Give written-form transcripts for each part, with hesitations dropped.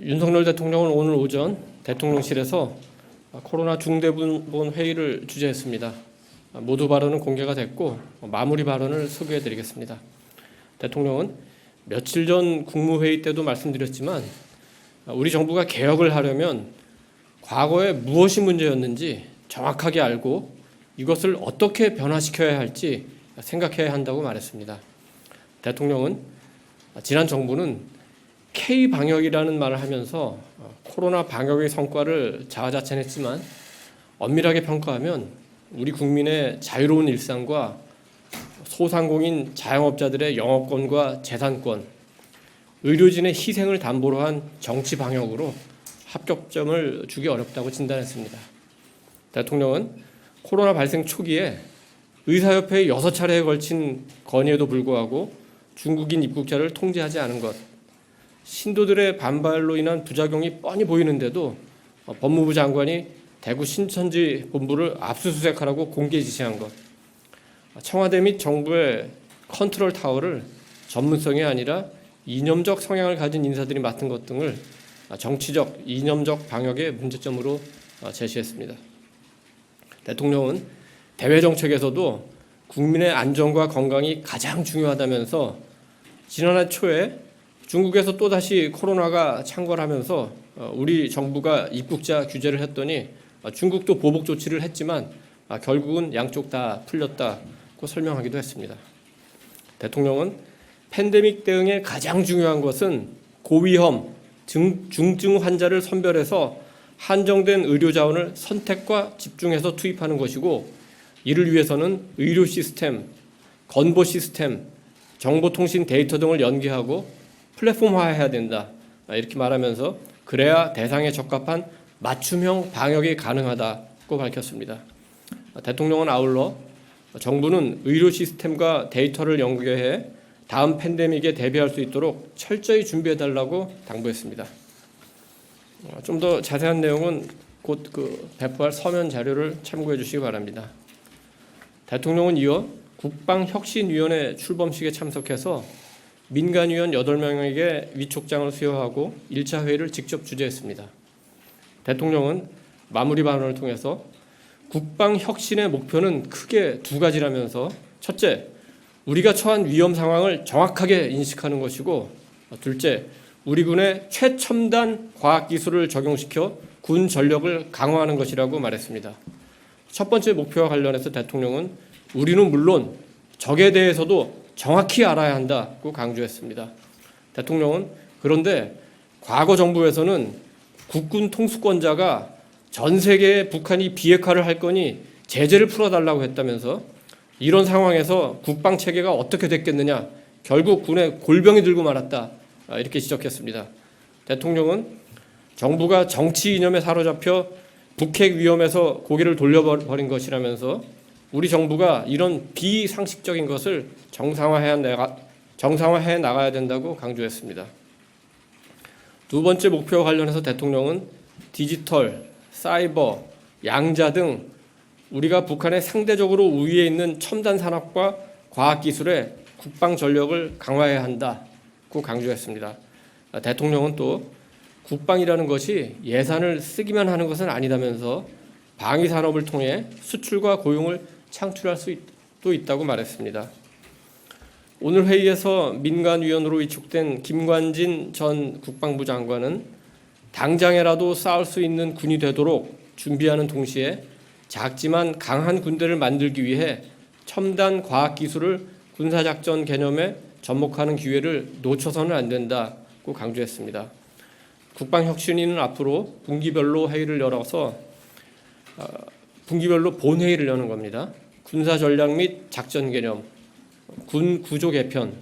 윤석열 대통령은 오늘 오전 대통령실에서 코로나 중대본 회의를 주재했습니다. 모두 발언은 공개가 됐고 마무리 발언을 소개해 드리겠습니다. 대통령은 며칠 전 국무회의 때도 말씀드렸지만 우리 정부가 개혁을 하려면 과거에 무엇이 문제였는지 정확하게 알고 이것을 어떻게 변화시켜야 할지 생각해야 한다고 말했습니다. 대통령은 지난 정부는 K방역이라는 말을 하면서 코로나 방역의 성과를 자화자찬했지만 엄밀하게 평가하면 우리 국민의 자유로운 일상과 소상공인 자영업자들의 영업권과 재산권, 의료진의 희생을 담보로 한 정치 방역으로 합격점을 주기 어렵다고 진단했습니다. 대통령은 코로나 발생 초기에 의사협회의 6차례에 걸친 건의에도 불구하고 중국인 입국자를 통제하지 않은 것, 신도들의 반발로 인한 부작용이 뻔히 보이는데도 법무부 장관이 대구 신천지 본부를 압수수색하라고 공개 지시한 것, 청와대 및 정부의 컨트롤 타워를 전문성이 아니라 이념적 성향을 가진 인사들이 맡은 것 등을 정치적, 이념적 방역의 문제점으로 제시했습니다. 대통령은 대외 정책에서도 국민의 안전과 건강이 가장 중요하다면서 지난해 초에 중국에서 또다시 코로나가 창궐하면서 우리 정부가 입국자 규제를 했더니 중국도 보복 조치를 했지만 결국은 양쪽 다 풀렸다고 설명하기도 했습니다. 대통령은 팬데믹 대응에 가장 중요한 것은 고위험, 중증 환자를 선별해서 한정된 의료 자원을 선택과 집중해서 투입하는 것이고 이를 위해서는 의료 시스템, 건보 시스템, 정보통신 데이터 등을 연계하고 플랫폼화해야 된다. 이렇게 말하면서 그래야 대상에 적합한 맞춤형 방역이 가능하다고 밝혔습니다. 대통령은 아울러 정부는 의료 시스템과 데이터를 연계해 다음 팬데믹에 대비할 수 있도록 철저히 준비해달라고 당부했습니다. 좀 더 자세한 내용은 곧 배포할 서면 자료를 참고해 주시기 바랍니다. 대통령은 이어 국방혁신위원회 출범식에 참석해서 민간위원 8명에게 위촉장을 수여하고 1차 회의를 직접 주재했습니다. 대통령은 마무리 발언을 통해서 국방혁신의 목표는 크게 두 가지라면서 첫째, 우리가 처한 위험 상황을 정확하게 인식하는 것이고 둘째, 우리 군의 최첨단 과학기술을 적용시켜 군 전력을 강화하는 것이라고 말했습니다. 첫 번째 목표와 관련해서 대통령은 우리는 물론 적에 대해서도 정확히 알아야 한다고 강조했습니다. 대통령은 그런데 과거 정부에서는 국군 통수권자가 전 세계에 북한이 비핵화를 할 거니 제재를 풀어달라고 했다면서 이런 상황에서 국방 체계가 어떻게 됐겠느냐, 결국 군에 골병이 들고 말았다, 이렇게 지적했습니다. 대통령은 정부가 정치 이념에 사로잡혀 북핵 위험에서 고개를 돌려버린 것이라면서 우리 정부가 이런 비상식적인 것을 정상화해 나가야 된다고 강조했습니다. 두 번째 목표와 관련해서 대통령은 디지털, 사이버, 양자 등 우리가 북한의 상대적으로 우위에 있는 첨단 산업과 과학기술에 국방 전력을 강화해야 한다고 강조했습니다. 대통령은 또 국방이라는 것이 예산을 쓰기만 하는 것은 아니다면서 방위 산업을 통해 수출과 고용을 창출할 수도 있다고 말했습니다. 오늘 회의에서 민간위원으로 위촉된 김관진 전 국방부 장관은 당장에라도 싸울 수 있는 군이 되도록 준비하는 동시에 작지만 강한 군대를 만들기 위해 첨단 과학기술을 군사작전 개념에 접목하는 기회를 놓쳐서는 안 된다고 강조했습니다. 국방혁신위는 앞으로 분기별로 회의를 열어서 분기별로 본회의를 여는 겁니다. 군사전략 및 작전 개념, 군 구조 개편,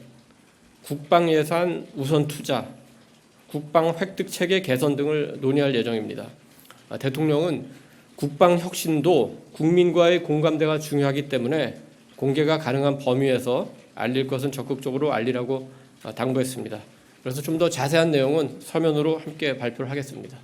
국방 예산 우선 투자, 국방 획득 체계 개선 등을 논의할 예정입니다. 대통령은 국방 혁신도 국민과의 공감대가 중요하기 때문에 공개가 가능한 범위에서 알릴 것은 적극적으로 알리라고 당부했습니다. 그래서 좀 더 자세한 내용은 서면으로 함께 발표를 하겠습니다.